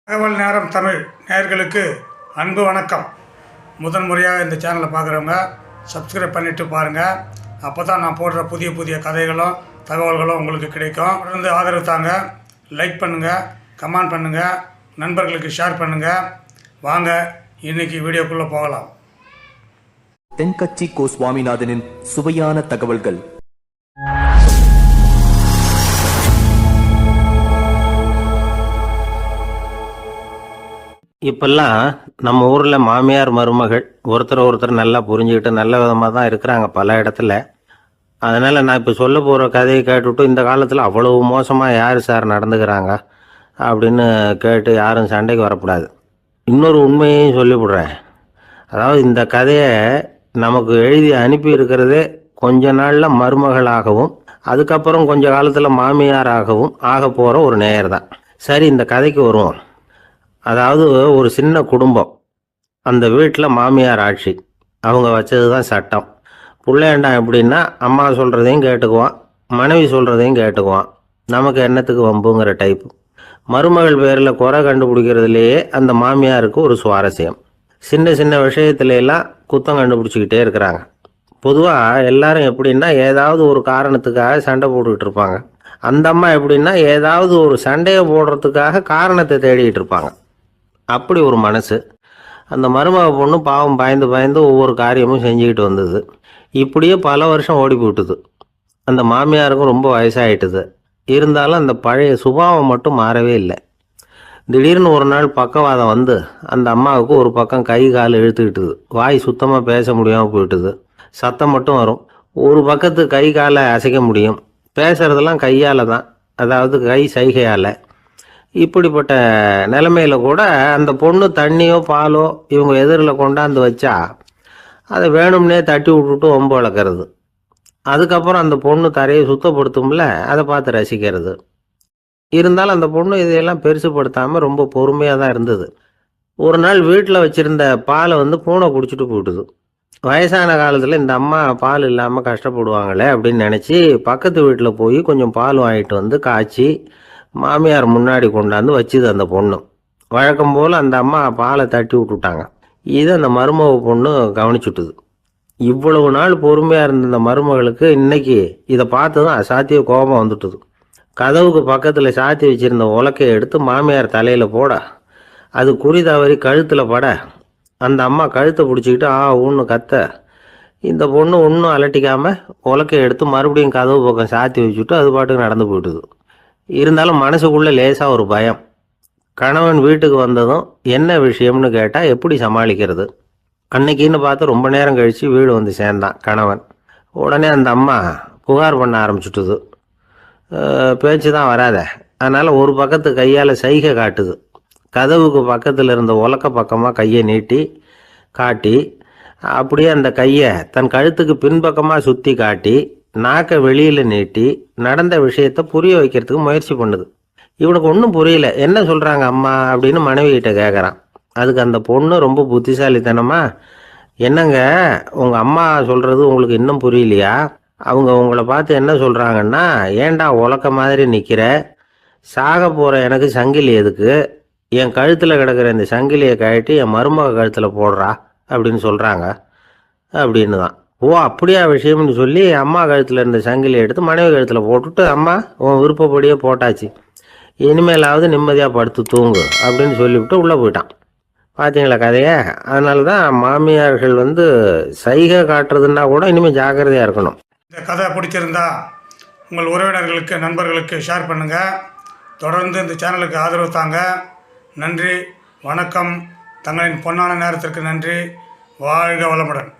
தகவல் நேரம் தமிழ் நேயர்களுக்கு அன்பு வணக்கம். முதன் முறையாக இந்த சேனலை பார்க்குறவங்க சப்ஸ்கிரைப் பண்ணிவிட்டு பாருங்கள். அப்போ தான் நான் போடுற புதிய புதிய கதைகளும் தகவல்களும் உங்களுக்கு கிடைக்கும். தொடர்ந்து ஆதரவு தாங்க. லைக் பண்ணுங்கள், கமெண்ட் பண்ணுங்கள், நண்பர்களுக்கு ஷேர் பண்ணுங்கள். வாங்க இன்னைக்கு வீடியோக்குள்ளே போகலாம். தென்கட்சி கோ சுவாமிநாதனின் சுவையான தகவல்கள். இப்பெல்லாம் நம்ம ஊரில் மாமியார் மருமகள் ஒருத்தர் நல்லா புரிஞ்சுக்கிட்டு நல்ல விதமாக தான் இருக்கிறாங்க பல இடத்துல. அதனால் நான் இப்போ சொல்ல போகிற கதையை கேட்டுவிட்டு இந்த காலத்தில் அவ்வளவு மோசமாக யார் சார் நடந்துக்கிறாங்க அப்படின்னு கேட்டு யாரும் சண்டைக்கு வரக்கூடாது. இன்னொரு உண்மையையும் சொல்லிவிடுறேன். அதாவது இந்த கதையை நமக்கு எழுதி அனுப்பி இருக்கிறதே கொஞ்ச நாளில் மருமகளாகவும் அதுக்கப்புறம் கொஞ்ச காலத்தில் மாமியாராகவும் ஆக போகிற ஒரு நேயர் தான். சரி, இந்த கதைக்கு வருவோம். அதாவது ஒரு சின்ன குடும்பம், அந்த வீட்டில் மாமியார் ஆட்சி, அவங்க வச்சது தான் சட்டம். பிள்ளையாண்டான் எப்படின்னா அம்மா சொல்கிறதையும் கேட்டுக்குவான், மனைவி சொல்கிறதையும் கேட்டுக்குவான், நமக்கு என்னத்துக்கு வம்புங்கிற டைப்பு. மருமகள் பேரில் குறை கண்டுபிடிக்கிறதுலையே அந்த மாமியாருக்கு ஒரு சுவாரஸ்யம். சின்ன சின்ன விஷயத்துல எல்லாம் குத்தம் கண்டுபிடிச்சிக்கிட்டே இருக்கிறாங்க. பொதுவாக எல்லாரும் எப்படின்னா ஏதாவது ஒரு காரணத்துக்காக சண்டை போட்டுக்கிட்டு இருப்பாங்க. அந்த அம்மா எப்படின்னா ஏதாவது ஒரு சண்டையை போடுறதுக்காக காரணத்தை தேடிக்கிட்டு இருப்பாங்க. அப்படி ஒரு மனசு. அந்த மருமக பொண்ணு பாவம் பயந்து பயந்து ஒவ்வொரு காரியமும் செஞ்சுக்கிட்டு வந்தது. இப்படியே பல வருஷம் ஓடி போட்டுது. அந்த மாமியாருக்கும் ரொம்ப வயசாகிட்டுது. இருந்தாலும் அந்த பழைய சுபாவம் மட்டும் மாறவே இல்லை. திடீர்னு ஒரு நாள் பக்கவாதம் வந்து அந்த அம்மாவுக்கு ஒரு பக்கம் கை கால் இழுத்துக்கிட்டுது. வாய் சுத்தமாக பேச முடியாமல் போயிட்டுது. சத்தம் மட்டும் வரும். ஒரு பக்கத்து கை காலை அசைக்க முடியும். பேசுகிறதெல்லாம் கையால் தான், அதாவது கை சைகையால். இப்படிப்பட்ட நிலைமையில் கூட அந்த பொண்ணு தண்ணியோ பாலோ இவங்க எதிரில் கொண்டாந்து வச்சா அதை வேணும்னே தட்டி விட்டுட்டு ஒம்பு வளர்க்குறது. அதுக்கப்புறம் அந்த பொண்ணு தரையை சுத்தப்படுத்தும்ல, அதை பார்த்து ரசிக்கிறது. இருந்தாலும் அந்த பொண்ணு இதையெல்லாம் பெருசுப்படுத்தாமல் ரொம்ப பொறுமையாக தான் இருந்தது. ஒரு நாள் வீட்டில் வச்சுருந்த பாலை பூனை குடிச்சிட்டு போட்டுது. வயசான காலத்தில் இந்த அம்மா பால் இல்லாமல் கஷ்டப்படுவாங்களே அப்படின்னு நினச்சி பக்கத்து வீட்டில் போய் கொஞ்சம் பால் வாங்கிட்டு வந்து காய்ச்சி மாமியார் முன்னாடி கொண்டாந்து வச்சுது அந்த பொண்ணு. வழக்கம் போல் அந்த அம்மா பாலை தட்டி விட்டுட்டாங்க. இதை அந்த மருமக பொண்ணு கவனிச்சுட்டுது. இவ்வளவு நாள் பொறுமையாக இருந்த இந்த மருமகளுக்கு இன்னைக்கு இதை பார்த்து தான் அசாத்திய கோபம் வந்துட்டுது. கதவுக்கு பக்கத்தில் சாத்தி வச்சுருந்த உலக்கையை எடுத்து மாமியார் தலையில் போட, அது குறி தவறி கழுத்தில் பட, அந்த அம்மா கழுத்தை பிடிச்சிக்கிட்டு ஊன்னு கத்த, இந்த பொண்ணு ஒன்றும் அலட்டிக்காமல் உலக்கையை எடுத்து மறுபடியும் கதவு பக்கம் சாத்தி வச்சுட்டு அது பாட்டுக்கு நடந்து போயிட்டுது. இருந்தாலும் மனசுக்குள்ளே லேசாக ஒரு பயம். கணவன் வீட்டுக்கு வந்ததும் என்ன விஷயம்னு கேட்டால் எப்படி சமாளிக்கிறது. அன்னைக்குன்னு பார்த்து ரொம்ப நேரம் கழித்து வீடு வந்து சேர்ந்தான் கணவன். உடனே அந்த அம்மா புகார் பண்ண ஆரம்பிச்சுட்டுது. பேச்சு தான் வராத, அதனால் ஒரு பக்கத்து கையால் சைகை காட்டுது. கதவுக்கு பக்கத்தில் இருந்த உலக்க பக்கமாக கையை நீட்டி காட்டி, அப்படியே அந்த கையை தன் கழுத்துக்கு பின்பக்கமாக சுற்றி காட்டி நாக்கை வெளியில் நீட்டி நடந்த விஷயத்த புரிய வைக்கிறதுக்கு முயற்சி பண்ணுது. இவனுக்கு ஒன்றும் புரியல. என்ன சொல்கிறாங்க அம்மா அப்படின்னு மனைவிகிட்ட கேட்குறான். அதுக்கு அந்த பொண்ணு ரொம்ப புத்திசாலித்தனமா, என்னங்க உங்கள் அம்மா சொல்கிறது உங்களுக்கு இன்னும் புரியலையா? அவங்க உங்களை பார்த்து என்ன சொல்கிறாங்கன்னா, ஏண்டா உலக்க மாதிரி நிற்கிற, சாக போகிற எனக்கு சங்கிலி எதுக்கு, என் கழுத்தில் கிடக்கிற இந்த சங்கிலியை கழட்டி என் மருமக கழுத்தில் போடுறா அப்படின்னு சொல்கிறாங்க அப்படின்னு தான். ஓ அப்படியா விஷயம்னு சொல்லி அம்மா கழுத்தில் இருந்த சங்கிலியை எடுத்து மனைவி கழுத்தில் போட்டுட்டு, அம்மா உன் விருப்பப்படியே போட்டாச்சு, இனிமேலாவது நிம்மதியாக படுத்து தூங்கு அப்படின்னு சொல்லிவிட்டு உள்ளே போயிட்டான். பார்த்தீங்களா கதையை? அதனால தான் மாமியார்கள் சைகை காட்டுறதுன்னா கூட இனிமேல் ஜாக்கிரதையாக இருக்கணும். இந்த கதை பிடிச்சிருந்தா உங்கள் உறவினர்களுக்கு நண்பர்களுக்கு ஷேர் பண்ணுங்கள். தொடர்ந்து இந்த சேனலுக்கு ஆதரவு தாங்க. நன்றி, வணக்கம். தங்களின் பொன்னான நேரத்திற்கு நன்றி. வாழ்க வளமுடன்.